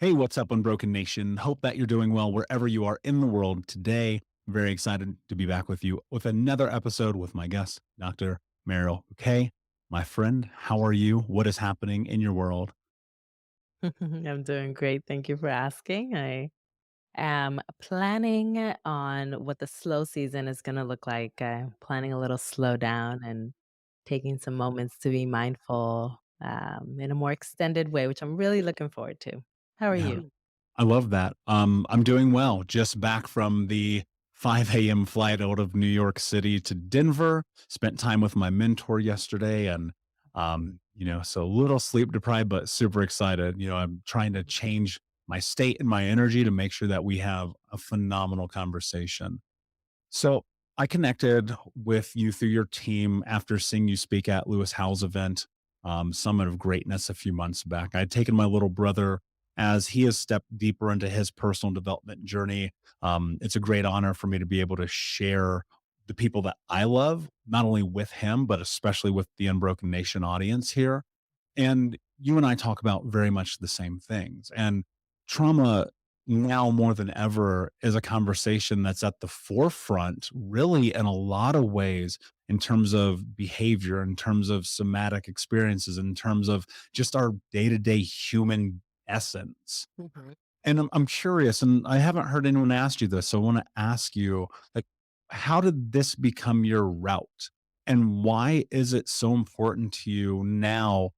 Hey, what's up, Unbroken Nation? Hope that you're doing well wherever you are in the world today. Very excited to be back with you with another episode with my guest, Dr. Mariel Buqué. My friend, how are you? What is happening in your world? I'm doing great. Thank you for asking. I am planning on what the slow season is going to look like. Planning a little slow down and taking some moments to be mindful in a more extended way, which I'm really looking forward to. How are Yeah, you? I love that. I'm doing well. Just back from the 5 a.m. flight out of New York City to Denver. Spent time with my mentor yesterday, and so a little sleep deprived, but super excited. I'm trying to change my state and my energy to make sure that we have a phenomenal conversation. So I connected with you through your team after seeing you speak at Lewis Howell's event, Summit of Greatness, a few months back. I had taken my little brother as he has stepped deeper into his personal development journey. It's a great honor for me to be able to share the people that I love, not only with him, but especially with the Unbroken Nation audience here. And you and I talk about very much the same things. And trauma now more than ever is a conversation that's at the forefront, really, in a lot of ways, in terms of behavior, in terms of somatic experiences, in terms of just our day to day human essence. Mhm. And I'm curious, and I haven't heard anyone ask you this, so I want to ask you, like, how did this become your route? And why is it so important to you now,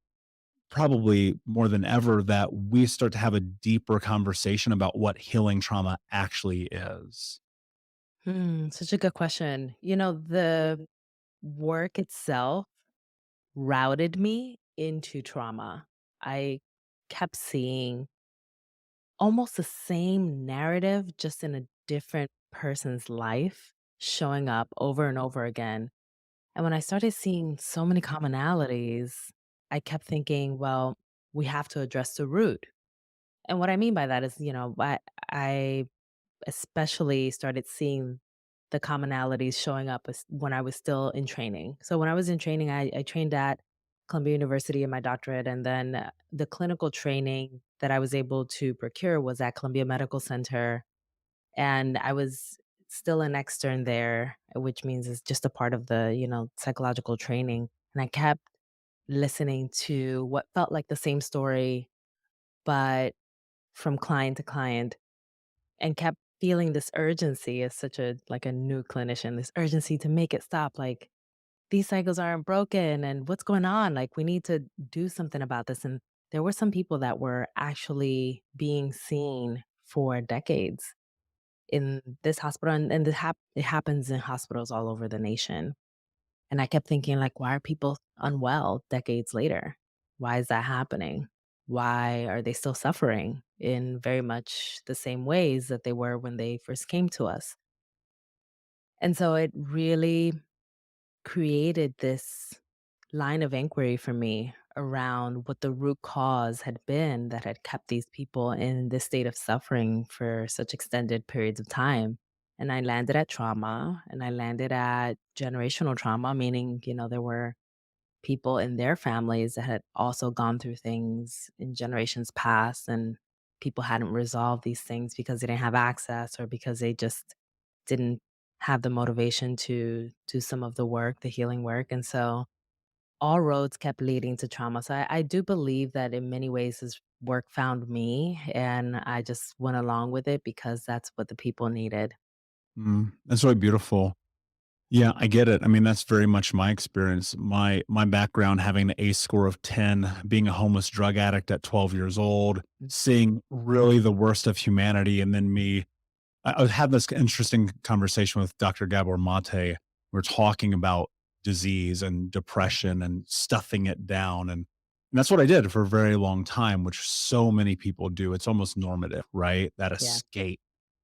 probably more than ever, that we start to have a deeper conversation about what healing trauma actually is? Such a good question. The work itself routed me into trauma. I kept seeing almost the same narrative, just in a different person's life, showing up over and over again. And when I started seeing so many commonalities, I kept thinking, well, we have to address the root. And what I mean by that is, I especially started seeing the commonalities showing up when I was still in training. So when I was in training, I trained at Columbia University in my doctorate, and then the clinical training that I was able to procure was at Columbia Medical Center, and I was still an extern there, which means it's just a part of the psychological training. And I kept listening to what felt like the same story, but from client to client, and kept feeling this urgency as such a like a new clinician, this urgency to make it stop. Like, these cycles aren't broken, and what's going on? Like, we need to do something about this. And there were some people that were actually being seen for decades in this hospital, and it happens in hospitals all over the nation. And I kept thinking, like, why are people unwell decades later? Why is that happening? Why are they still suffering in very much the same ways that they were when they first came to us? And so it really created this line of inquiry for me around what the root cause had been that had kept these people in this state of suffering for such extended periods of time. And I landed at trauma, and I landed at generational trauma, meaning, there were people in their families that had also gone through things in generations past, and people hadn't resolved these things because they didn't have access, or because they just didn't have the motivation to do some of the work, the healing work. And so all roads kept leading to trauma. So I do believe that in many ways this work found me, and I just went along with it because that's what the people needed. That's really beautiful. Yeah, I get it. I mean, that's very much my experience. My background, having an ACE score of 10, being a homeless drug addict at 12 years old, seeing really the worst of humanity, and then I had this interesting conversation with Dr. Gabor Mate. We're talking about disease and depression and stuffing it down. And that's what I did for a very long time, which so many people do. It's almost normative, right? That Yeah. escape,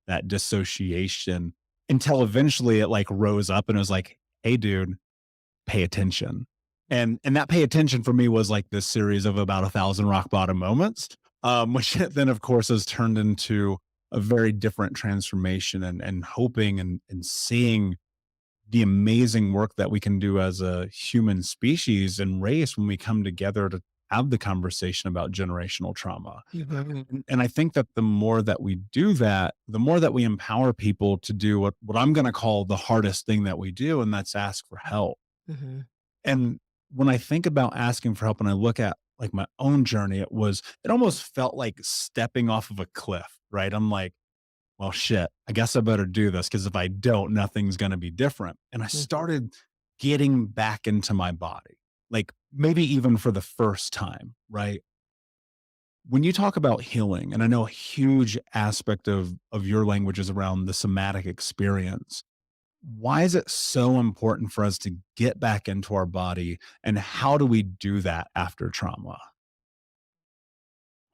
that dissociation, until eventually it like rose up and it was like, hey, dude, pay attention. And that pay attention for me was like this series of about 1,000 rock bottom moments, which then of course has turned into a very different transformation, and hoping and seeing the amazing work that we can do as a human species and race when we come together to have the conversation about generational trauma. Mhm, And I think that the more that we do that, the more that we empower people to do what I'm going to call the hardest thing that we do, and that's ask for help. mhm. And when I think about asking for help and I look at like my own journey, it almost felt like stepping off of a cliff, right? I'm like, well, shit, I guess I better do this because if I don't, nothing's going to be different. And I Mm. started getting back into my body, like maybe even for the first time, right? When you talk about healing, and I know a huge aspect of your language is around the somatic experience, why is it so important for us to get back into our body, and how do we do that after trauma?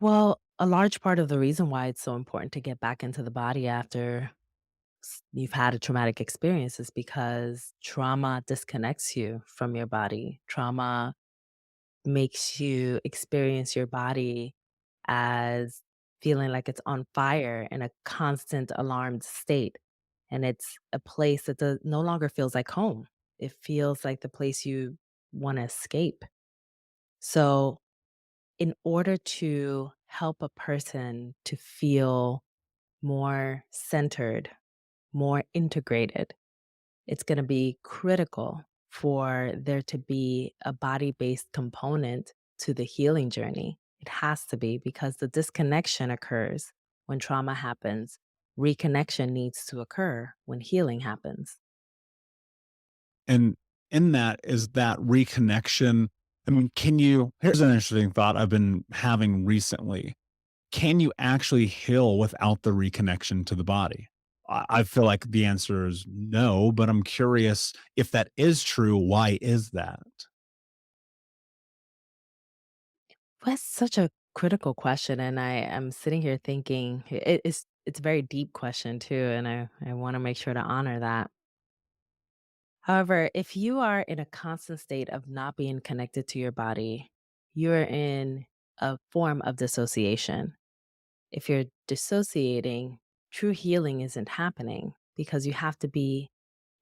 Well, a large part of the reason why it's so important to get back into the body after you've had a traumatic experience is because trauma disconnects you from your body. Trauma makes you experience your body as feeling like it's on fire in a constant alarmed state. And it's a place that no longer feels like home. It feels like the place you want to escape. So, in order to help a person to feel more centered, more integrated, it's going to be critical for there to be a body based component to the healing journey. It has to be because the disconnection occurs when trauma happens. Reconnection needs to occur when healing happens. And in that, is that reconnection, I mean, here's an interesting thought I've been having recently. Can you actually heal without the reconnection to the body? I feel like the answer is no, but I'm curious if that is true, why is that? That's such a critical question. And I am sitting here thinking it's a very deep question too. And I want to make sure to honor that. However, if you are in a constant state of not being connected to your body, you're in a form of dissociation. If you're dissociating, true healing isn't happening because you have to be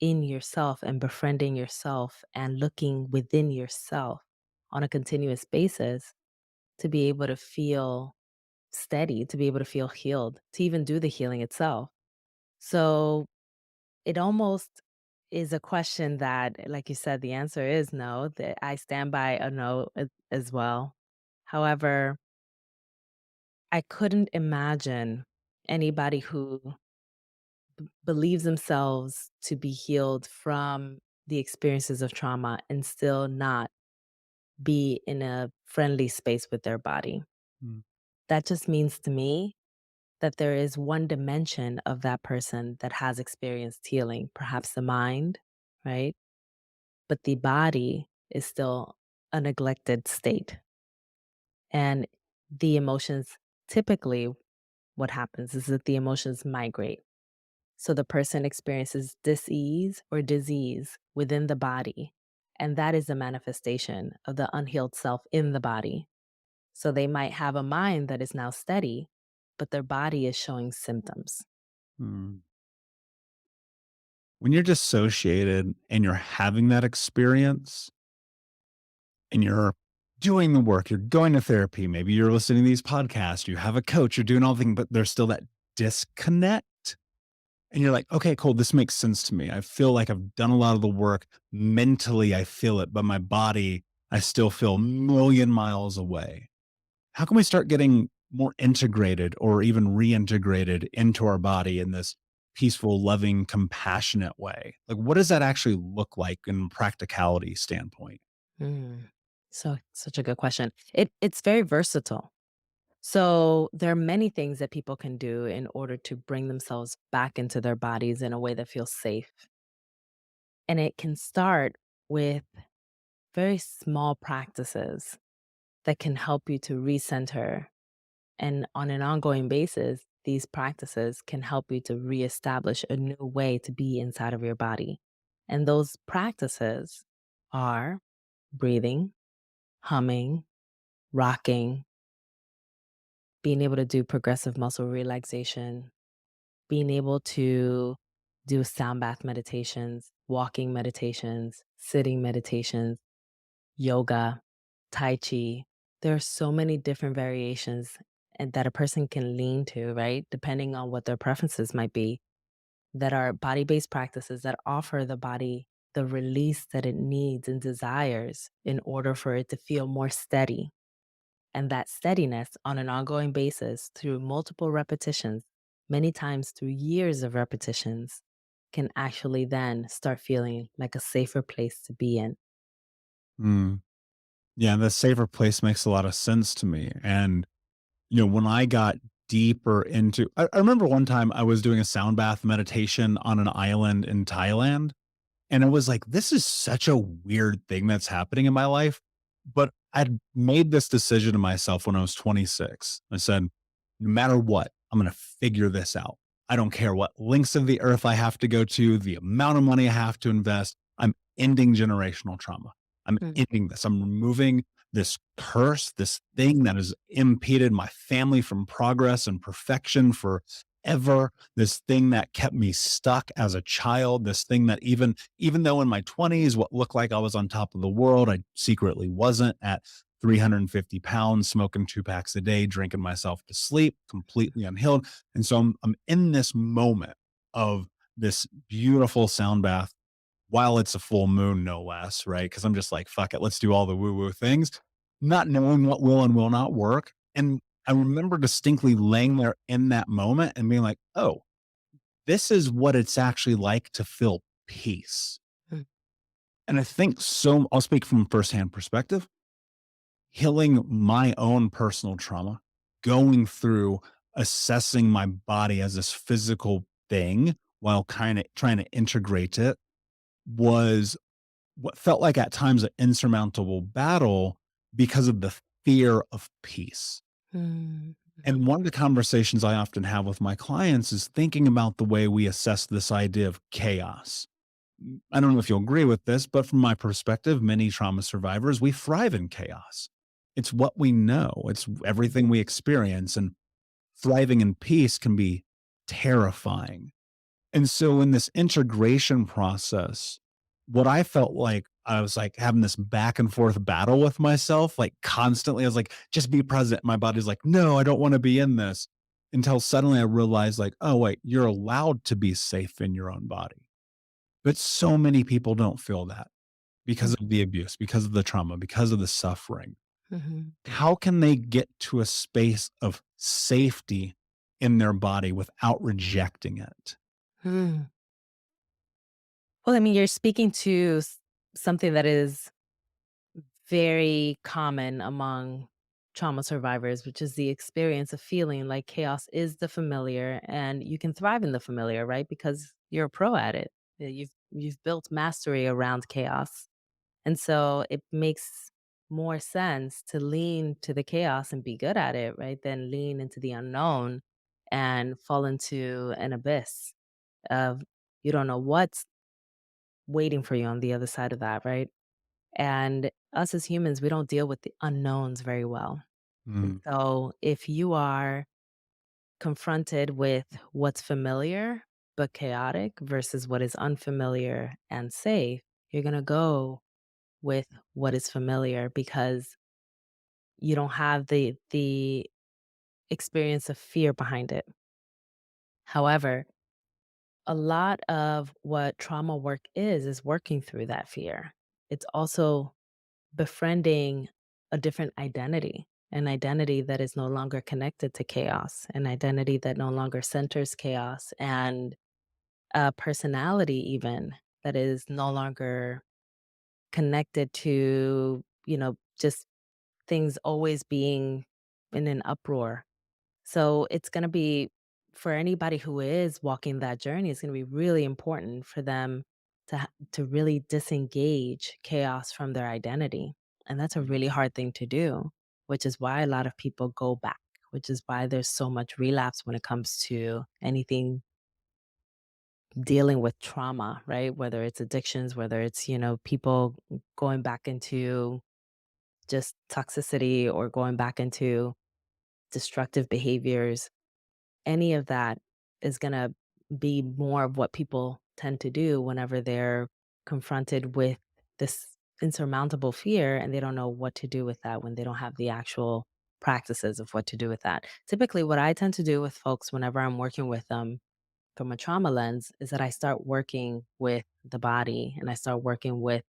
in yourself and befriending yourself and looking within yourself on a continuous basis to be able to feel steady, to be able to feel healed, to even do the healing itself. So it almost is a question that, like you said, the answer is no. That I stand by a no as well. However, I couldn't imagine anybody who believes themselves to be healed from the experiences of trauma and still not be in a friendly space with their body. Mm, That just means to me that there is one dimension of that person that has experienced healing, perhaps the mind, right? But the body is still a neglected state. And the emotions typically, what happens is that the emotions migrate. So the person experiences dis-ease or disease within the body. And that is a manifestation of the unhealed self in the body. So they might have a mind that is now steady, but their body is showing symptoms. mm. When you're dissociated and you're having that experience and you're doing the work, you're going to therapy, maybe you're listening to these podcasts, you have a coach, you're doing all the things, but there's still that disconnect. And you're like, okay, cool. This makes sense to me. I feel like I've done a lot of the work. Mentally, I feel it, but my body, I still feel a million miles away. How can we start getting more integrated or even reintegrated into our body in this peaceful, loving, compassionate way? Like, what does that actually look like in practicality standpoint? Mm. So such a good question. It's very versatile. So there are many things that people can do in order to bring themselves back into their bodies in a way that feels safe. And it can start with very small practices that can help you to recenter. And on an ongoing basis, these practices can help you to reestablish a new way to be inside of your body. And those practices are breathing, humming, rocking, being able to do progressive muscle relaxation, being able to do sound bath meditations, walking meditations, sitting meditations, yoga, tai chi. There are so many different variations and that a person can lean to, right? Depending on what their preferences might be, that are body-based practices that offer the body the release that it needs and desires in order for it to feel more steady. And that steadiness on an ongoing basis through multiple repetitions, many times through years of repetitions, can actually then start feeling like a safer place to be in. Mm. Yeah, the safer place makes a lot of sense to me. And, when I got deeper into I remember one time I was doing a sound bath meditation on an island in Thailand. And it was like, this is such a weird thing that's happening in my life. But I'd made this decision to myself when I was 26. I said, no matter what, I'm going to figure this out. I don't care what links of the earth I have to go to, the amount of money I have to invest. I'm ending generational trauma. I'm Mm, ending this. I'm removing this curse, this thing that has impeded my family from progress and perfection forever, this thing that kept me stuck as a child, this thing that even though in my 20s what looked like I was on top of the world, I secretly wasn't at 350 pounds, smoking 2 packs a day, drinking myself to sleep, completely unhealed. And so I'm in this moment of this beautiful sound bath while it's a full moon, no less, right? Because I'm just like, fuck it, let's do all the woo woo things, not knowing what will and will not work. And I remember distinctly laying there in that moment and being like, oh, this is what it's actually like to feel peace. mm, And I think so, I'll speak from firsthand perspective, healing my own personal trauma, going through assessing my body as this physical thing while kind of trying to integrate it was what felt like at times an insurmountable battle because of the fear of peace. mm, And mhm, one of the conversations I often have with my clients is thinking about the way we assess this idea of chaos. I don't know if you'll agree with this, but from my perspective, many trauma survivors, we thrive in chaos. It's what we know, it's everything we experience. And thriving in peace can be terrifying. And so in this integration process, what I felt like I was like having this back and forth battle with myself, like constantly. I was like, just be present. My body's like, no, I don't want to be in this. Until suddenly I realized, like, oh, wait, you're allowed to be safe in your own body. But so many people don't feel that because mm, of the abuse, because of the trauma, because of the suffering. mhm, How can they get to a space of safety in their body without rejecting it? mm. Well, I mean, you're speaking to something that is very common among trauma survivors, which is the experience of feeling like chaos is the familiar and you can thrive in the familiar, right? Because you're a pro at it. You've built mastery around chaos. And so it makes more sense to lean to the chaos and be good at it, right? Than lean into the unknown and fall into an abyss of you don't know what's waiting for you on the other side of that, right? And us as humans, we don't deal with the unknowns very well. And Mm, so if you are confronted with what's familiar but chaotic versus what is unfamiliar and safe, you're going to go with what is familiar because you don't have the experience of fear behind it. However, a lot of what trauma work is working through that fear. It's also befriending a different identity, an identity that is no longer connected to chaos, an identity that no longer centers chaos, and a personality, even that is no longer connected to, just things always being in an uproar. So it's going to be for anybody who is walking that journey, it's going to be really important for them to really disengage chaos from their identity. And that's a really hard thing to do, which is why a lot of people go back, which is why there's so much relapse when it comes to anything dealing with trauma, right? Whether it's addictions, whether it's, people going back into just toxicity or going back into destructive behaviors. Any of that is gonna be more of what people tend to do whenever they're confronted with this insurmountable fear and they don't know what to do with that when they don't have the actual practices of what to do with that. Typically, what I tend to do with folks whenever I'm working with them from a trauma lens is that I start working with the body and I start working with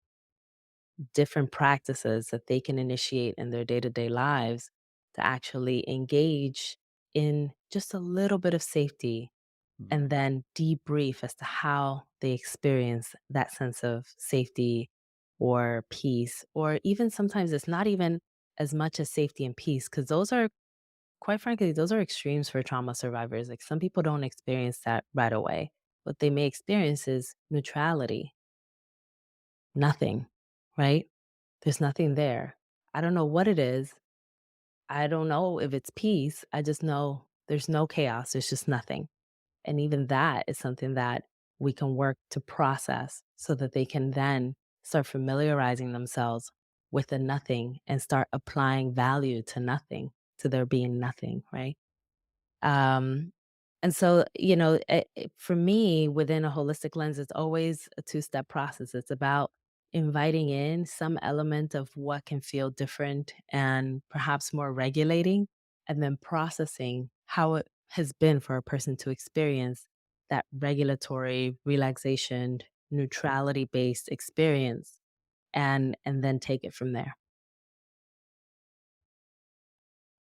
different practices that they can initiate in their day to day lives to actually engage in just a little bit of safety Mm. and then debrief as to how they experience that sense of safety or peace. Or even sometimes it's not even as much as safety and peace, because those are, quite frankly, those are extremes for trauma survivors. Like some people don't experience that right away. What they may experience is neutrality, nothing, right? There's nothing there. I don't know what it is. I don't know if it's peace. I just know there's no chaos. There's just nothing. And even that is something that we can work to process so that they can then start familiarizing themselves with the nothing and start applying value to nothing, to there being nothing, right? Um, and so, for me, within a holistic lens, it's always a two-step process. It's about inviting in some element of what can feel different and perhaps more regulating, and then processing how it has been for a person to experience that regulatory, relaxation, neutrality-based experience, and then take it from there.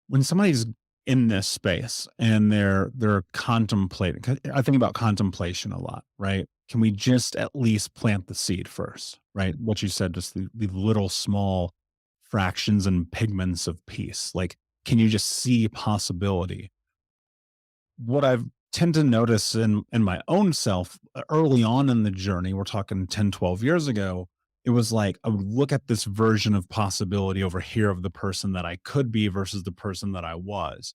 When somebody's in this space and they're contemplating, 'cause I think about contemplation a lot, right? Can we just at least plant the seed first, right? What you said, just the little small fractions and pigments of peace. Like, can you just see possibility? What I've tend to notice in my own self early on in the journey, we're talking 10, 12 years ago, it was like I would look at this version of possibility over here of the person that I could be versus the person that I was.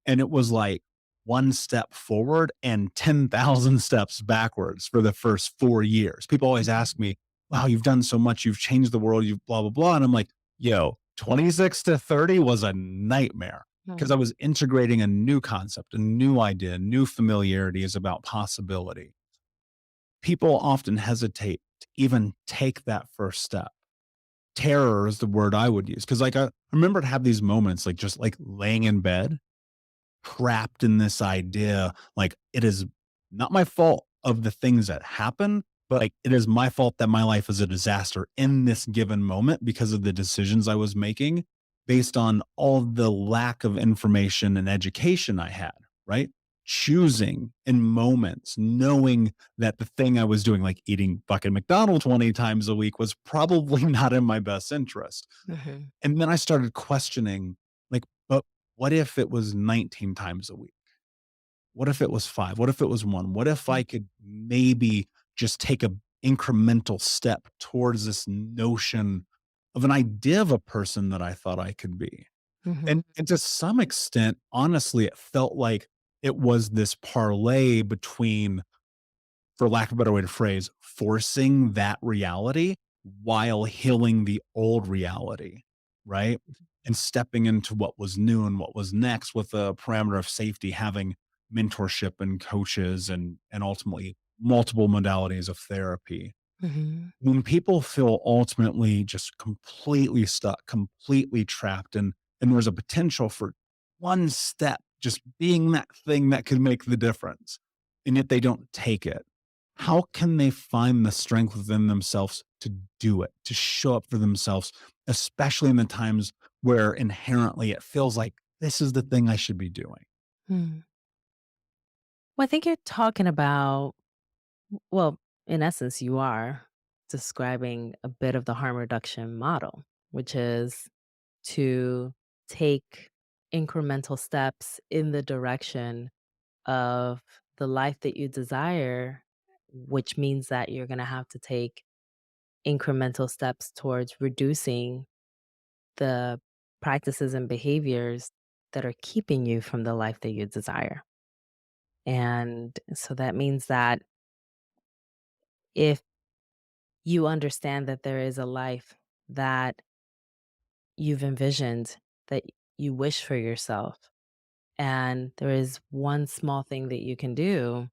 And it was like one step forward and 10,000 steps backwards for the first 4 years. People always ask me, wow, you've done so much. You've changed the world. You've blah, blah, blah. And I'm like, yo, 26 to 30 was a nightmare because Mhm, I was integrating a new concept, a new idea, new familiarities about possibility. People often hesitate to even take that first step. Terror is the word I would use because, like, I remember to have these moments, like just like laying in bed trapped in this idea, like, it is not my fault of the things that happen, but, like, it is my fault that my life is a disaster in this given moment because of the decisions I was making based on all the lack of information and education I had, right? Choosing in moments, knowing that the thing I was doing, like eating fucking McDonald's 20 times a week, was probably not in my best interest. mhm, And then I started questioning, like, but what if it was 19 times a week? What if it was 5? What if it was 1? What if mm, I could maybe just take a incremental step towards this notion of an idea of a person that I thought I could be? mhm, And to some extent, honestly, it felt like it was this parlay between, for lack of a better way to phrase, forcing that reality while healing the old reality, right? And stepping into what was new and what was next with a parameter of safety, having mentorship and coaches and ultimately multiple modalities of therapy. mhm, When people feel ultimately just completely stuck, completely trapped, and there's a potential for one step just being that thing that could make the difference, and yet they don't take it, how can they find the strength within themselves to do it, to show up for themselves, especially in the times where inherently it feels like this is the thing I should be doing? mm. Well, I think you're talking about, well, in essence, you are describing a bit of the harm reduction model, which is to take incremental steps in the direction of the life that you desire, which means that you're going to have to take incremental steps towards reducing the practices and behaviors that are keeping you from the life that you desire. And so that means that if you understand that there is a life that you've envisioned, that you wish for yourself, and there is one small thing that you can do,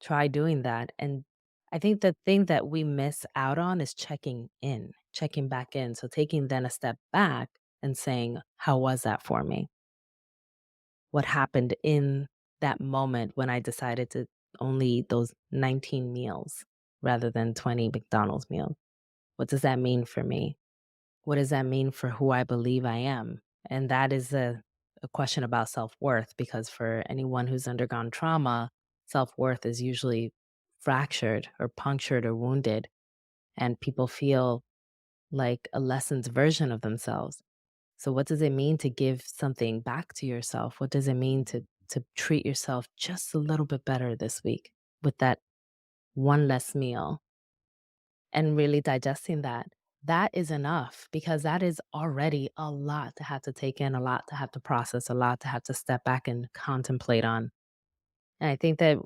try doing that. And I think the thing that we miss out on is checking in. checking back in. So taking then a step back and saying, how was that for me? What happened in that moment when I decided to only eat those 19 meals rather than 20 McDonald's meals? What does that mean for me? What does that mean for who I believe I am? And that is a question about self worth, because for anyone who's undergone trauma, self worth is usually fractured or punctured or wounded. And people feel like a lessened version of themselves. So, what does it mean to give something back to yourself? What does it mean to treat yourself just a little bit better this week with that one less meal, and really digesting that? That is enough, because that is already a lot to have to take in, a lot to have to process, a lot to have to step back and contemplate on. And I think that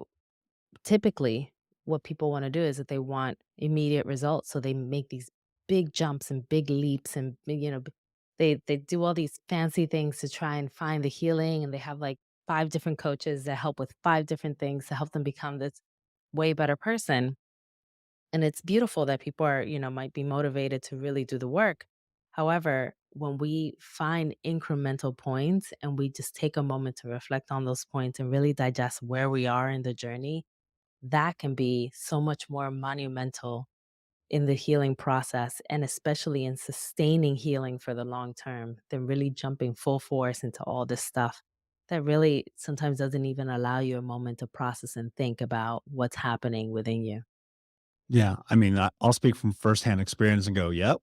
typically what people want to do is that they want immediate results. So they make these big jumps and big leaps and they do all these fancy things to try and find the healing, and they have like five different coaches that help with five different things to help them become this way better person. And it's beautiful that people are, might be motivated to really do the work. However, when we find incremental points and we just take a moment to reflect on those points and really digest where we are in the journey, that can be so much more monumental in the healing process, and especially in sustaining healing for the long term, than really jumping full force into all this stuff that really sometimes doesn't even allow you a moment to process and think about what's happening within you. Yeah, I mean, I'll speak from firsthand experience and go, "Yep."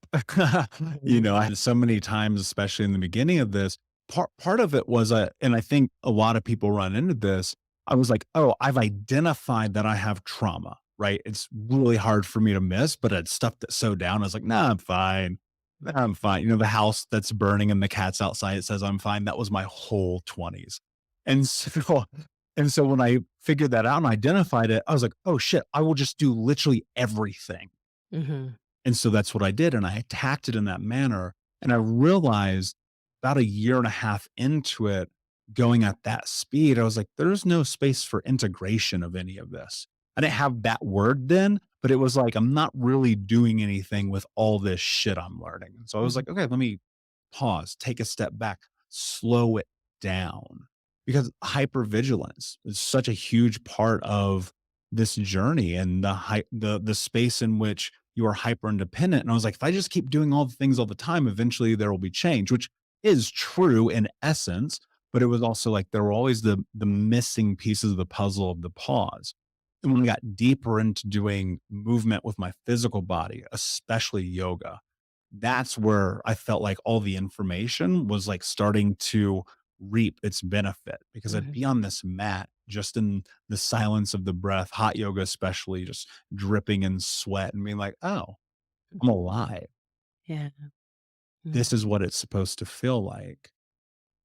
Mhm. I had so many times, especially in the beginning of this, part of it was, and I think a lot of people run into this, I was like, "Oh, I've identified that I have trauma," right? It's really hard for me to miss, but I'd stuffed it so down, I was like, "Nah, I'm fine. Nah, I'm fine." The house that's burning and the cat's outside, it says I'm fine. That was my whole 20s. And so and so when I figured that out and identified it, I was like, "Oh shit, I will just do literally everything." Mhm. And so that's what I did, and I attacked it in that manner, and I realized about a year and a half into it, going at that speed, I was like, "There's no space for integration of any of this." I didn't have that word then, but it was like, I'm not really doing anything with all this shit I'm learning. And so I was Mhm. like, "Okay, let me pause, take a step back, slow it down." Because hypervigilance is such a huge part of this journey and the space in which you are hyper independent. And I was like, if I just keep doing all the things all the time, eventually there will be change, which is true in essence. But it was also like there were always the missing pieces of the puzzle of the pause. And when I got deeper into doing movement with my physical body, especially yoga, that's where I felt like all the information was like starting to reap its benefit, because I'd Mhm. be on this mat just in the silence of the breath, hot yoga especially, just dripping in sweat and being like, "Oh, I'm Mhm. alive. Yeah. This Mhm. is what it's supposed to feel like."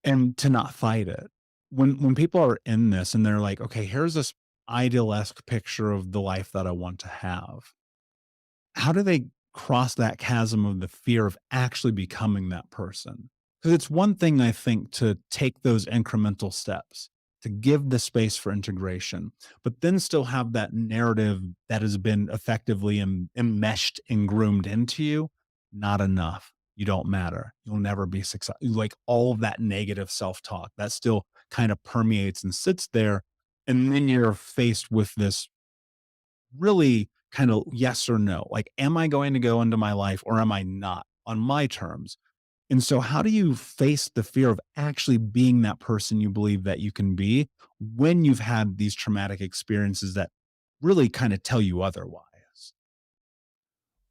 And to not fight it. When people are in this and they're like, "Okay, here's this ideal-esque picture of the life that I want to have." How do they cross that chasm of the fear of actually becoming that person? Because it's one thing, I think, to take those incremental steps, to give the space for integration, but then still have that narrative that has been effectively enmeshed and groomed into you. Not enough. You don't matter. You'll never be successful. Like all of that negative self talk that still kind of permeates and sits there. And then you're faced with this really kind of yes or no. Like, am I going to go into my life or am I not on my terms? And so, how do you face the fear of actually being that person you believe that you can be when you've had these traumatic experiences that really kind of tell you otherwise?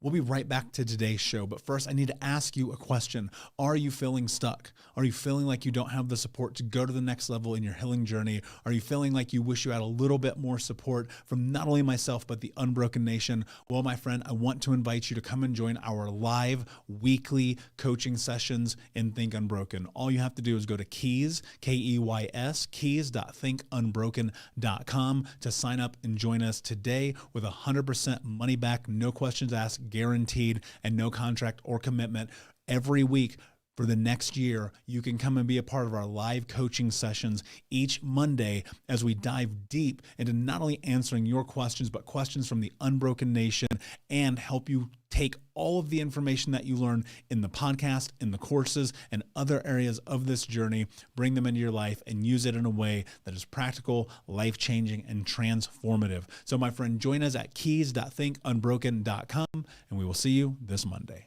We'll be right back to today's show, but first I need to ask you a question. Are you feeling stuck? Are you feeling like you don't have the support to go to the next level in your healing journey? Are you feeling like you wish you had a little bit more support from not only myself, but the Unbroken Nation? Well, my friend, I want to invite you to come and join our live weekly coaching sessions in Think Unbroken. All you have to do is go to Keys, Keys, keys.thinkunbroken.com to sign up and join us today with 100% money back, no questions asked, guaranteed, and no contract or commitment. Every week, for the next year, you can come and be a part of our live coaching sessions each Monday as we dive deep into not only answering your questions, but questions from the Unbroken Nation, and help you take all of the information that you learn in the podcast, in the courses, and other areas of this journey, bring them into your life and use it in a way that is practical, life-changing, and transformative. So my friend, join us at keys.thinkunbroken.com, and we will see you this Monday.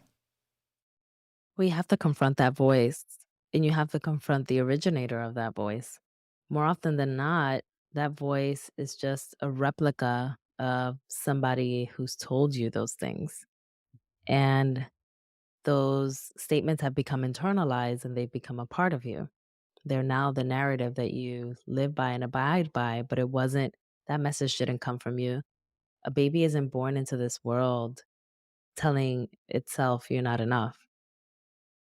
We have to confront that voice, and you have to confront the originator of that voice. More often than not, that voice is just a replica of somebody who's told you those things. And those statements have become internalized and they've become a part of you. They're now the narrative that you live by and abide by, but it wasn't, that message didn't come from you. A baby isn't born into this world telling itself you're not enough.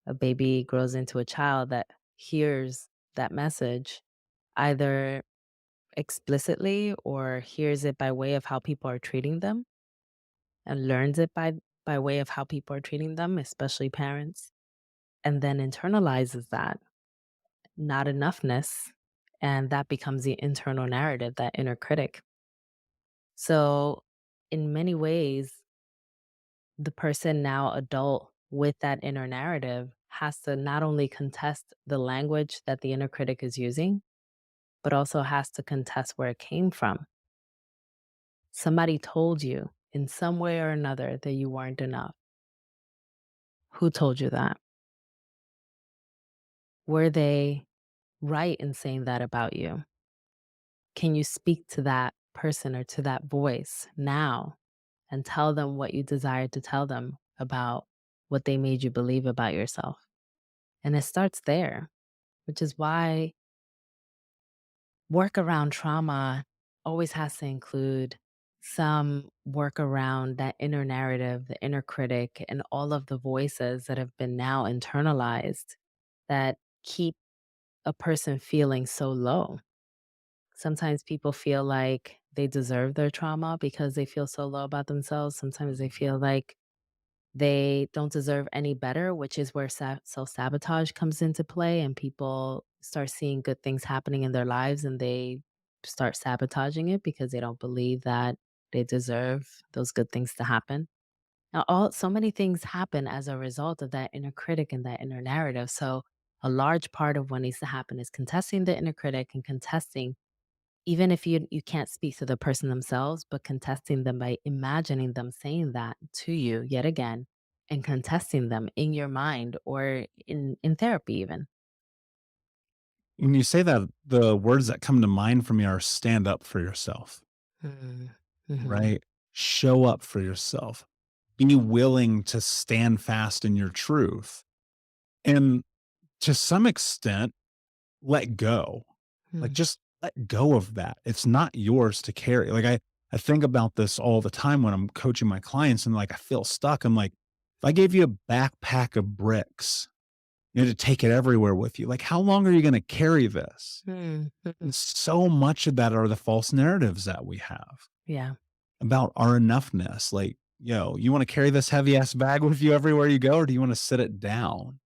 A baby grows into a child that hears that message either explicitly or hears it by way of how people are treating them and learns it by way of how people are treating them, especially parents, and then internalizes that not enoughness, and that becomes the internal narrative, that inner critic. So, in many ways, the person now adult with that inner narrative has to not only contest the language that the inner critic is using, but also has to contest where it came from. Somebody told you in some way or another that you weren't enough. Who told you that? Were they right in saying that about you? Can you speak to that person or to that voice now and tell them what you desire to tell them about what they made you believe about yourself? And it starts there, which is why work around trauma always has to include some work around that inner narrative, the inner critic, and all of the voices that have been now internalized that keep a person feeling so low. Sometimes people feel like they deserve their trauma because they feel so low about themselves. Sometimes they feel like they don't deserve any better, which is where self sabotage comes into play, and people start seeing good things happening in their lives and they start sabotaging it because they don't believe that they deserve those good things to happen. Now, so many things happen as a result of that inner critic and that inner narrative. So, a large part of what needs to happen is contesting the inner critic and contesting, even if you can't speak to the person themselves, but contesting them by imagining them saying that to you yet again and contesting them in your mind or in therapy even. When you say that, the words that come to mind for me are stand up for yourself, Mm, mhm, right? Show up for yourself. Be willing to stand fast in your truth. And to some extent, let go. Like, mm, just let go of that. It's not yours to carry. Like, I think about this all the time when I'm coaching my clients and like I feel stuck. I'm like, if I gave you a backpack of bricks, you know, to take it everywhere with you, like how long are you going to carry this? mm, And mhm. so much of that are the false narratives that we have Yeah. about our enoughness. Like, yo, you want to carry this heavy ass bag with you everywhere you go, or do you want to sit it down?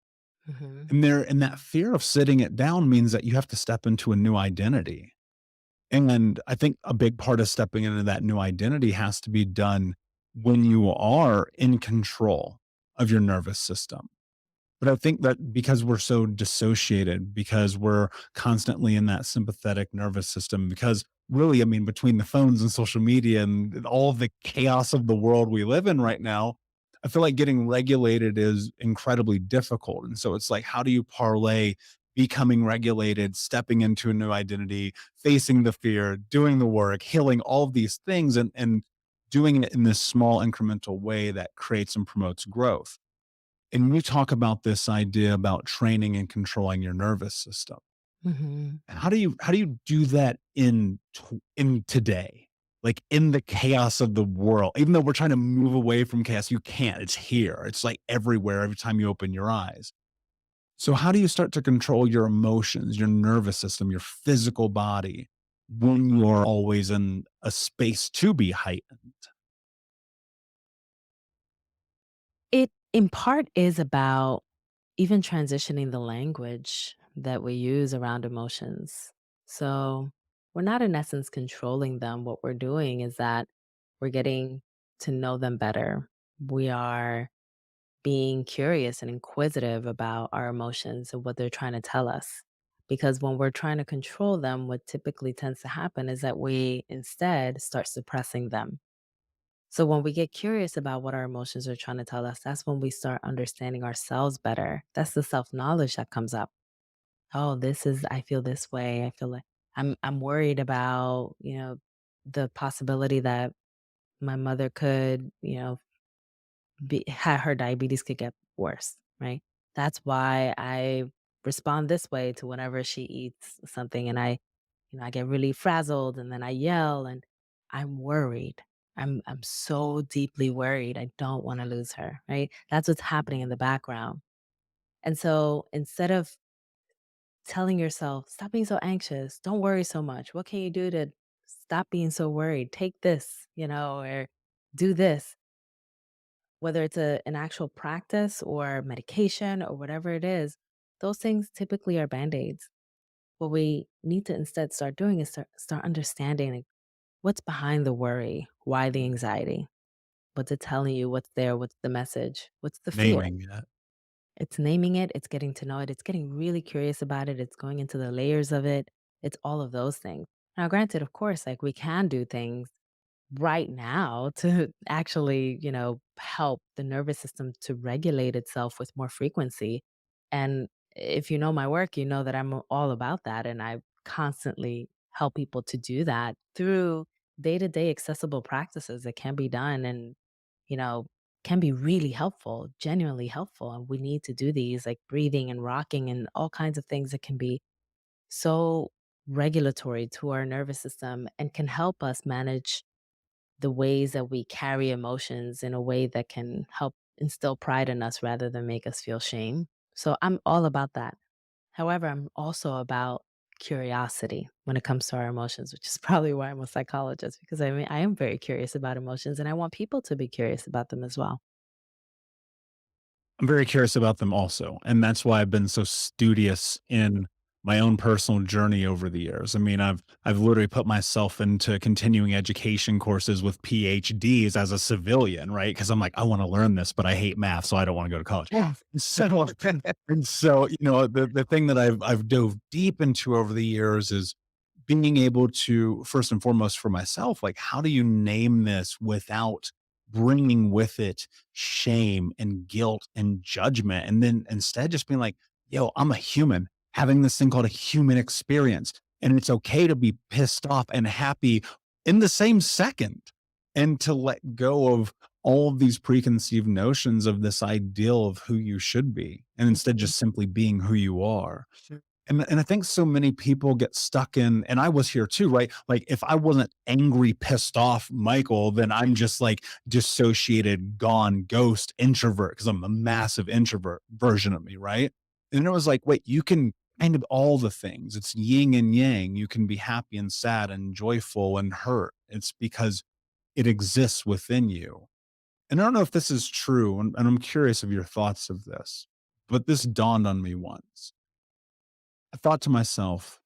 Mhm, And that fear of sitting it down means that you have to step into a new identity. And I think a big part of stepping into that new identity has to be done when you are in control of your nervous system. But I think that because we're so dissociated, because we're constantly in that sympathetic nervous system, because really, I mean, between the phones and social media and all of the chaos of the world we live in right now, I feel like getting regulated is incredibly difficult. And so it's like, how do you parlay becoming regulated, stepping into a new identity, facing the fear, doing the work, healing all of these things, and doing it in this small incremental way that creates and promotes growth? And you talk about this idea about training and controlling your nervous system. mhm, How do you do that in today? Like in the chaos of the world, even though we're trying to move away from chaos, you can't. It's here. It's like everywhere every time you open your eyes. So how do you start to control your emotions, your nervous system, your physical body when you're always in a space to be heightened? It in part is about even transitioning the language that we use around emotions. So we're not, in essence, controlling them. What we're doing is that we're getting to know them better. We are being curious and inquisitive about our emotions and what they're trying to tell us. Because when we're trying to control them, what typically tends to happen is that we instead start suppressing them. So when we get curious about what our emotions are trying to tell us, that's when we start understanding ourselves better. That's the self-knowledge that comes up. Oh, this is I feel this way. I feel like I'm worried about, the possibility that my mother could, her diabetes could get worse, right? That's why I respond this way to whenever she eats something, and I get really frazzled, and then I yell, and I'm worried. I'm so deeply worried. I don't want to lose her, right? That's what's happening in the background. And so instead of telling yourself, stop being so anxious, don't worry so much. What can you do to stop being so worried? Take this, or do this, whether it's an actual practice or medication or whatever it is, those things typically are band-aids. What we need to instead start doing is start understanding, like, what's behind the worry, why the anxiety, what's it telling you, what's there, what's the message, what's the fear. Naming it. It's naming it, it's getting to know it, it's getting really curious about it, it's going into the layers of it. It's all of those things. Now, granted, of course, like, we can do things right now to actually, help the nervous system to regulate itself with more frequency. And if you know my work, you know that I'm all about that. And I constantly help people to do that through day to day accessible practices that can be done and, you know, can be really helpful, genuinely helpful. And we need to do these, like breathing and rocking and all kinds of things that can be so regulatory to our nervous system and can help us manage the ways that we carry emotions in a way that can help instill pride in us rather than make us feel shame. So I'm all about that. However, I'm also about curiosity when it comes to our emotions, which is probably why I'm a psychologist, because I mean, I am very curious about emotions and I want people to be curious about them as well. I'm very curious about them also, and that's why I've been so studious in my own personal journey over the years. I mean, I've literally put myself into continuing education courses with PhDs as a civilian, right? Because I'm like, I want to learn this, but I hate math, so I don't want to go to college. Yeah. So, and so, the thing that I've dove deep into over the years is being able to, first and foremost, for myself, like, how do you name this without bringing with it shame and guilt and judgment? And then instead just being like, yo, I'm a human having this thing called a human experience. And it's okay to be pissed off and happy in the same second, and to let go of all of these preconceived notions of this ideal of who you should be, and instead Mhm. just simply being who you are. And I think so many people get stuck in, and I was here too, right? Like, if I wasn't angry, pissed off Michael, then I'm just like dissociated, gone, ghost, introvert, because I'm a massive introvert version of me, right? And it was like, wait, you can kind of all the things. It's yin and yang. You can be happy and sad and joyful and hurt. It's because it exists within you. And I don't know if this is true, and I'm curious of your thoughts of this, but this dawned on me once. I thought to myself,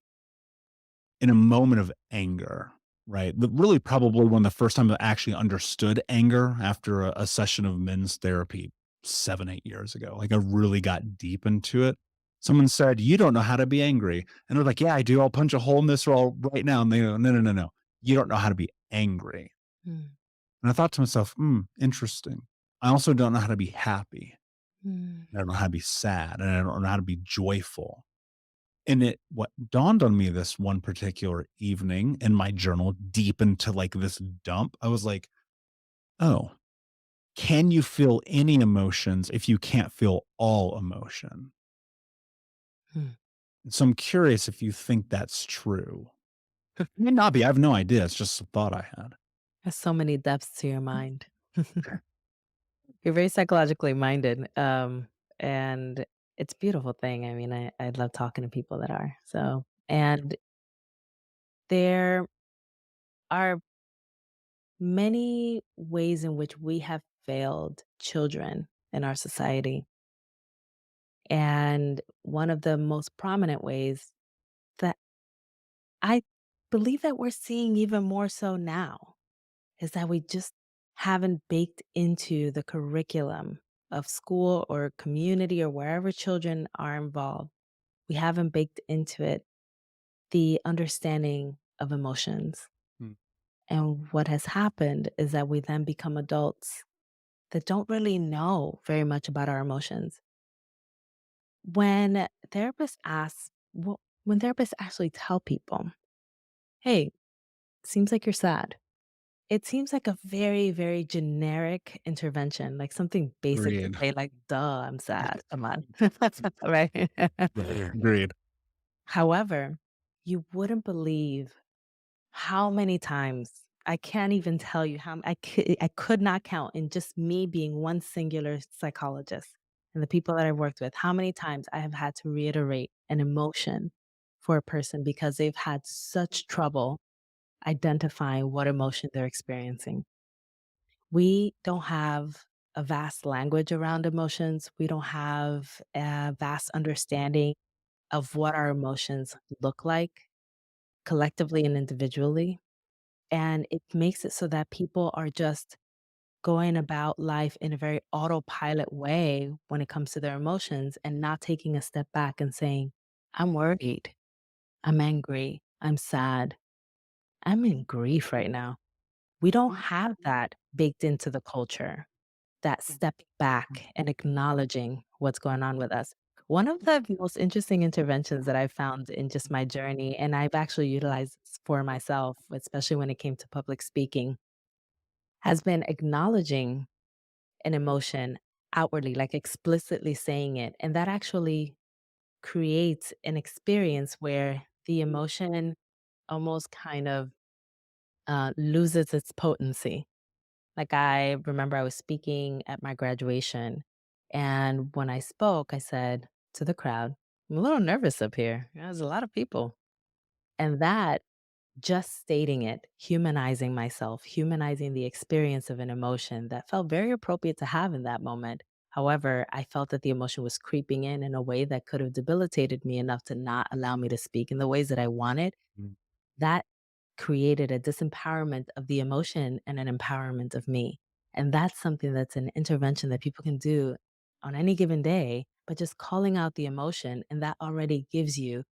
in a moment of anger, right? Really, probably one of the first times I actually understood anger after a session of men's therapy 7, 8 years ago. Like, I really got deep into it. Someone said, "You don't know how to be angry." And they're like, "Yeah, I do. I'll punch a hole in this wall right now." And they go, "No, no, no, no. You don't know how to be angry." Mm, And I thought to myself, interesting. I also don't know how to be happy. mm, I don't know how to be sad. And I don't know how to be joyful. And what dawned on me this one particular evening in my journal, deep into like this dump, I was like, oh, can you feel any emotions if you can't feel all emotion? mm. So I'm curious if you think that's true. It may not be. I have no idea. It's just a thought I had. There's so many depths to your mind. You're very psychologically minded. And it's a beautiful thing. I mean, I love talking to people that are. So, and there are many ways in which we have failed children in our society. And one of the most prominent ways that I believe that we're seeing even more so now is that we just haven't baked into the curriculum of school or community or wherever children are involved. We haven't baked into it the understanding of emotions. Mm. And what has happened is that we then become adults that don't really know very much about our emotions. When therapists ask, well, when therapists actually tell people, hey, seems like you're sad. It seems like a very, very generic intervention, like something basic to Agreed. say, like, duh, I'm sad. Come on. Right. Agreed. However, you wouldn't believe how many times I can't even tell you how I could not count in just me being one singular psychologist and the people that I've worked with, how many times I have had to reiterate an emotion for a person because they've had such trouble identifying what emotion they're experiencing. We don't have a vast language around emotions. We don't have a vast understanding of what our emotions look like collectively and individually. And it makes it so that people are just going about life in a very autopilot way when it comes to their emotions and not taking a step back and saying, I'm worried, I'm angry, I'm sad, I'm in grief right now. We don't have that baked into the culture, that step back and acknowledging what's going on with us. One of the most interesting interventions that I found in just my journey, and I've actually utilized this for myself, especially when it came to public speaking, has been acknowledging an emotion outwardly, like explicitly saying it. And that actually creates an experience where the emotion almost kind of loses its potency. Like I remember I was speaking at my graduation, and when I spoke, I said to the crowd, I'm a little nervous up here. There's a lot of people. And that just stating it, humanizing myself, humanizing the experience of an emotion that felt very appropriate to have in that moment. However, I felt that the emotion was creeping in a way that could have debilitated me enough to not allow me to speak in the ways that I wanted. Mm. That created a disempowerment of the emotion and an empowerment of me. And that's something that's an intervention that people can do on any given day, but just calling out the emotion. And that already gives you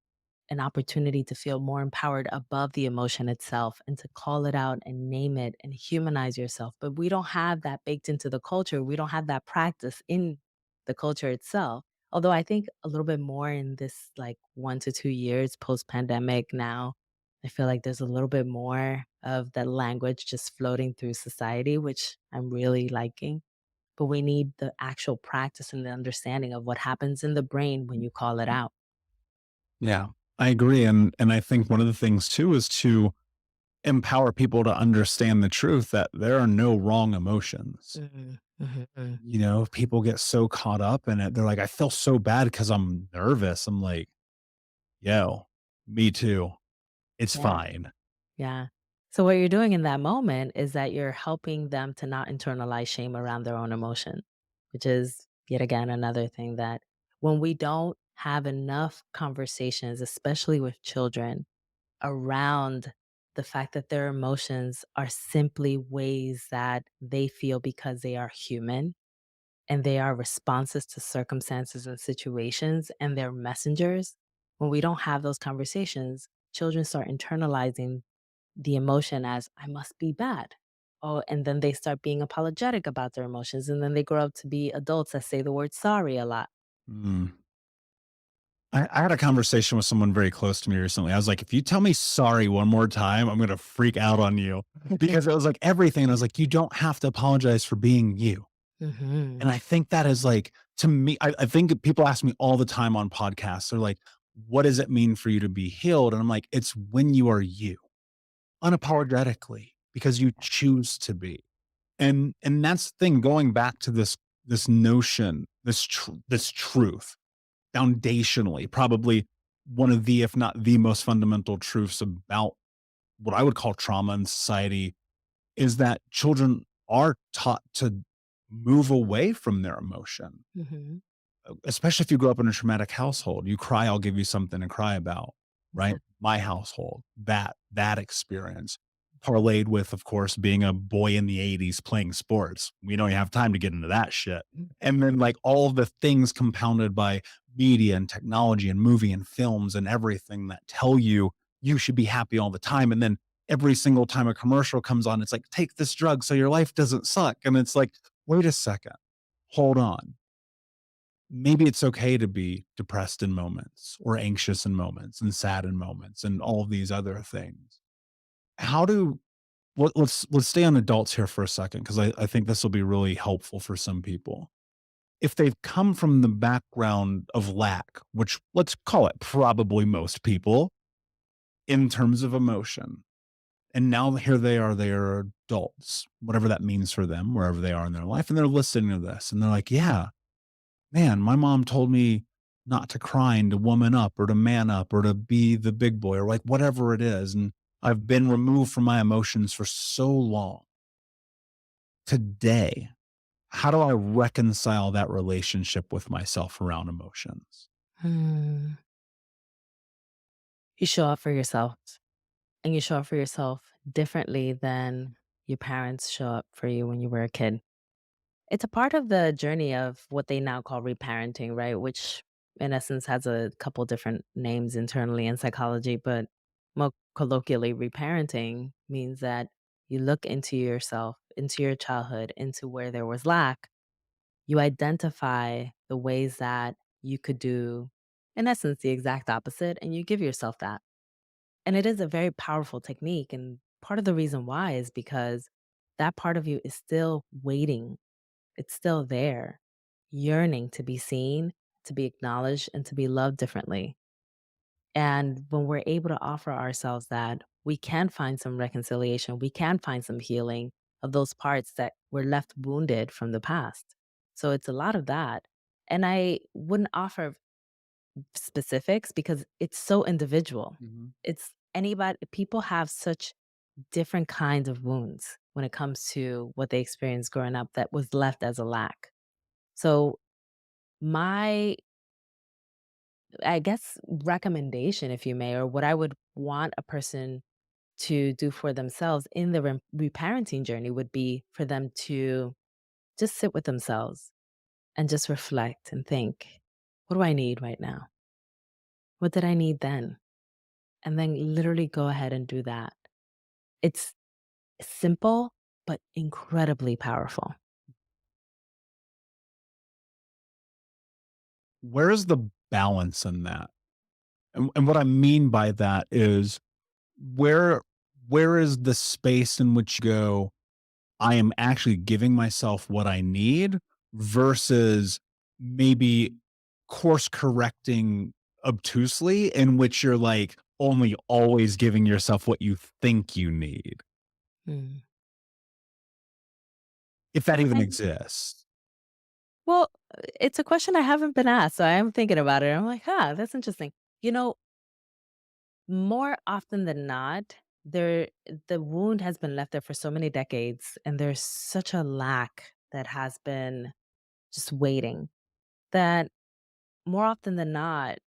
an opportunity to feel more empowered above the emotion itself and to call it out and name it and humanize yourself. But we don't have that baked into the culture. We don't have that practice in the culture itself. Although I think a little bit more in this like 1 to 2 years post pandemic now, I feel like there's a little bit more of that language just floating through society, which I'm really liking. But we need the actual practice and the understanding of what happens in the brain when you call it out. Yeah, I agree. And I think one of the things too is to empower people to understand the truth that there are no wrong emotions. Mhm, mhm, mm. You know, people get so caught up in it. They're like, I feel so bad because I'm nervous. I'm like, yo, me too. It's Yeah. fine. Yeah. So what you're doing in that moment is that you're helping them to not internalize shame around their own emotion, which is yet again another thing that when we don't have enough conversations, especially with children, around the fact that their emotions are simply ways that they feel because they are human and they are responses to circumstances and situations and they're messengers. When we don't have those conversations, children start internalizing the emotion as I must be bad. Oh, and then they start being apologetic about their emotions. And then they grow up to be adults that say the word sorry a lot. Mm. I had a conversation with someone very close to me recently. I was like, if you tell me sorry one more time, I'm going to freak out on you because it was like everything. I was like, you don't have to apologize for being you. Hmm. And I think that is like, to me, I think people ask me all the time on podcasts, they're like, what does it mean for you to be healed? And I'm like, it's when you are you unapologetically because you choose to be. And that's the thing, going back to this notion, this truth, foundationally, probably one of the, if not the most fundamental truths about what I would call trauma in society is that children are taught to move away from their emotion. Hmm. especially if you grew up in a traumatic household. You cry, I'll give you something to cry about, right? Exactly. My household, that experience parlayed with, of course, being a boy in the 80s playing sports. We don't even have time to get into that shit. And then like all of the things compounded by media and technology and movie and films and everything that tell you you should be happy all the time. And then every single time a commercial comes on, it's like, take this drug so your life doesn't suck. And it's like, wait a second, hold on, maybe it's okay to be depressed in moments or anxious in moments and sad in moments and all of these other things. How do let's stay on adults here for a second because I think this will be really helpful for some people. If they've come from the background of lack, which let's call it probably most people in terms of emotion, and now here they are adults, whatever that means for them, wherever they are in their life, and they're listening to this and they're like, yeah, man, my mom told me not to cry and to woman up or to man up or to be the big boy or like whatever it is. And I've been removed from my emotions for so long. Today, how do I reconcile that relationship with myself around emotions? Hmm. You show up for yourself, and you show up for yourself differently than your parents show up for you when you were a kid. It's a part of the journey of what they now call reparenting, right? Which, in essence, has a couple different names internally in psychology, but more colloquially, reparenting means that you look into yourself, into your childhood, into where there was lack. You identify the ways that you could do, in essence, the exact opposite, and you give yourself that. And it is a very powerful technique. And part of the reason why is because that part of you is still waiting, it's still there, yearning to be seen, to be acknowledged, and to be loved differently. And when we're able to offer ourselves that, we can find some reconciliation, we can find some healing of those parts that were left wounded from the past. So it's a lot of that. And I wouldn't offer specifics because it's so individual. Mhm. It's anybody, people have such different kinds of wounds when it comes to what they experienced growing up that was left as a lack. So, my, I guess, recommendation, if you may, or what I would want a person to do for themselves in the reparenting journey would be for them to just sit with themselves and just reflect and think, what do I need right now? What did I need then? And then literally go ahead and do that. It's simple, but incredibly powerful. Where is the balance in that? And what I mean by that is where where is the space in which you go, I am actually giving myself what I need versus maybe course correcting obtusely in which you're like only always giving yourself what you think you need, Mm. if that even I exists. Well, it's a question I haven't been asked, so I am thinking about it. I'm like, "Huh, that's interesting." You know, more often than not, there the wound has been left there for so many decades, and there's such a lack that has been just waiting that more often than not,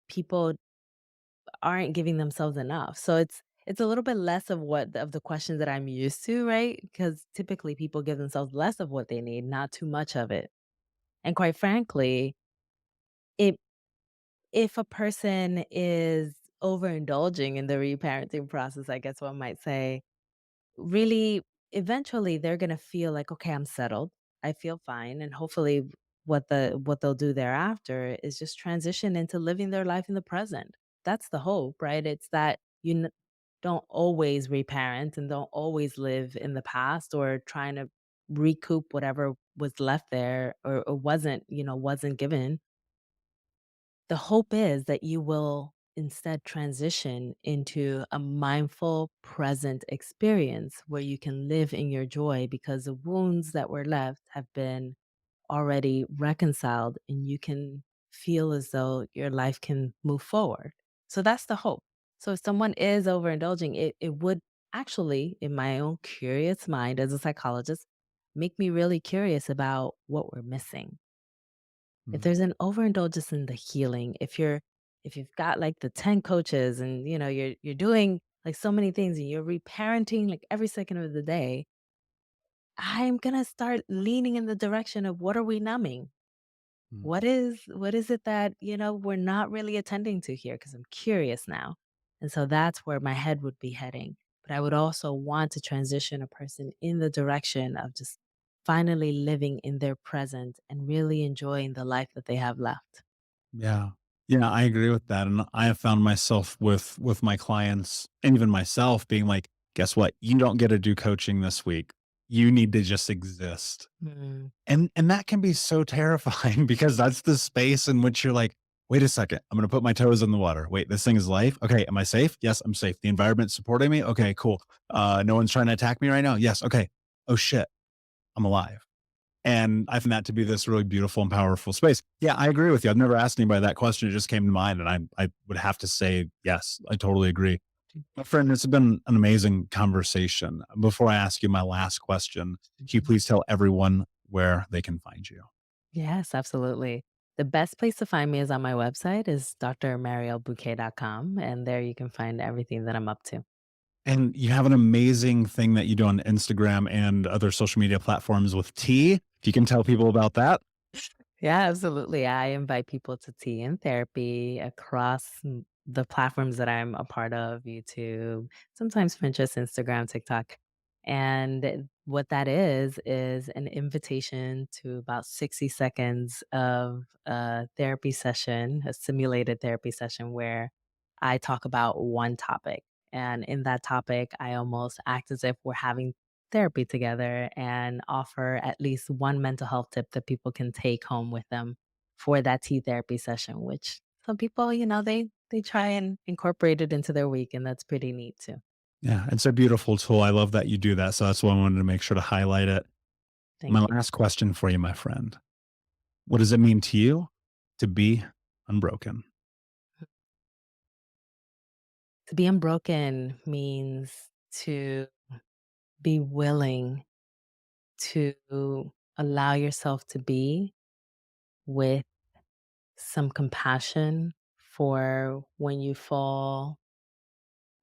people aren't giving themselves enough. So it's a little bit less of what of the questions that I'm used to, right? Because typically people give themselves less of what they need, not too much of it. And quite frankly, it if a person is overindulging in the reparenting process, I guess one might say, really, eventually they're gonna feel like, okay, I'm settled. I feel fine. And hopefully what they'll do thereafter is just transition into living their life in the present. That's the hope, right? It's that don't always reparent and don't always live in the past or trying to recoup whatever was left there or wasn't, wasn't given. The hope is that you will instead transition into a mindful, present experience where you can live in your joy because the wounds that were left have been already reconciled and you can feel as though your life can move forward. So that's the hope. So if someone is overindulging, it would actually, in my own curious mind as a psychologist, make me really curious about what we're missing. If Mm. there's an overindulgence in the healing, if you've got like the 10 coaches and you're doing like so many things and you're reparenting like every second of the day, I'm gonna start leaning in the direction of what are we numbing? Mm. What is it that, we're not really attending to here? Because I'm curious now. And so that's where my head would be heading. But I would also want to transition a person in the direction of just finally living in their present and really enjoying the life that they have left. Yeah. Yeah, I agree with that, and I have found myself with my clients and even myself being like, "Guess what? You don't get to do coaching this week. You need to just exist." Mm, And that can be so terrifying because that's the space in which you're like, "Wait a second, I'm gonna put my toes in the water. Wait, this thing is life? Okay, am I safe? Yes, I'm safe. The environment's supporting me? Okay, cool. No one's trying to attack me right now? Yes, okay. Oh, shit, I'm alive." And I find that to be this really beautiful and powerful space. Yeah, I agree with you. I've never asked anybody that question. It just came to mind. And I would have to say, yes, I totally agree. My friend, it's been an amazing conversation. Before I ask you my last question, can you mhm. please tell everyone where they can find you? Yes, absolutely. The best place to find me is on my website is drmarielbuqué.com, and there you can find everything that I'm up to. And you have an amazing thing that you do on Instagram and other social media platforms with tea. If you can tell people about that. Yeah, absolutely. I invite people to tea and therapy across the platforms that I'm a part of, YouTube, sometimes Pinterest, Instagram, TikTok. And what that is an invitation to about 60 seconds of a therapy session, a simulated therapy session where I talk about one topic. And in that topic, I almost act as if we're having therapy together and offer at least one mental health tip that people can take home with them for that tea therapy session, which some people, they try and incorporate it into their week, and that's pretty neat too. Yeah, it's a beautiful tool. I love that you do that. So that's why I wanted to make sure to highlight it. My Thank you. last question for you, my friend. What does it mean to you to be unbroken? To be unbroken means to be willing to allow yourself to be with some compassion for when you fall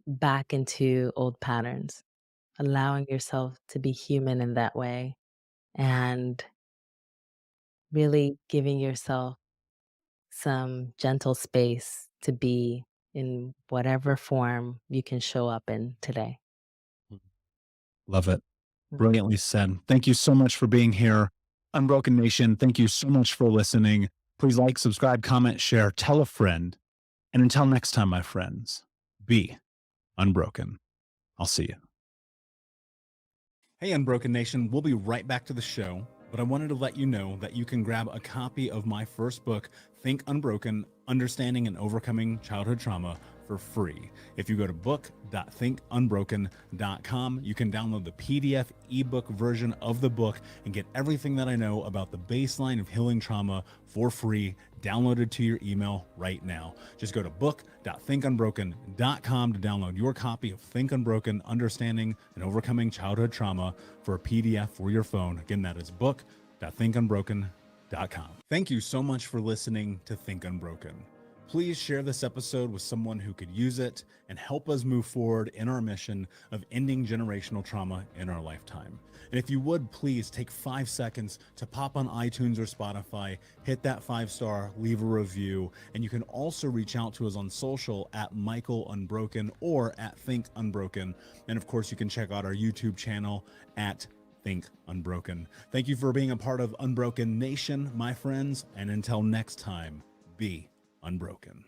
back into old patterns, allowing yourself to be human in that way and really giving yourself some gentle space to be in whatever form you can show up in today. Love it. Mhm. Brilliantly said. Thank you so much for being here. Unbroken Nation, thank you so much for listening. Please like, subscribe, comment, share, tell a friend. And until next time, my friends, be unbroken. I'll see you. Hey, Unbroken Nation, we'll be right back to the show, but I wanted to let you know that you can grab a copy of my first book, Think Unbroken: Understanding and Overcoming Childhood Trauma, for free. If you go to book.thinkunbroken.com, you can download the PDF ebook version of the book and get everything that I know about the baseline of healing trauma for free, downloaded to your email right now. Just go to book.thinkunbroken.com to download your copy of Think Unbroken: Understanding and Overcoming Childhood Trauma for a PDF for your phone. Again, that is book.thinkunbroken.com. Thank you so much for listening to Think Unbroken. Please share this episode with someone who could use it and help us move forward in our mission of ending generational trauma in our lifetime. And if you would, please take 5 seconds to pop on iTunes or Spotify, hit that 5-star, leave a review, and you can also reach out to us on social at Michael Unbroken or at Think Unbroken. And of course, you can check out our YouTube channel at Think Unbroken. Thank you for being a part of Unbroken Nation, my friends, and until next time, be unbroken.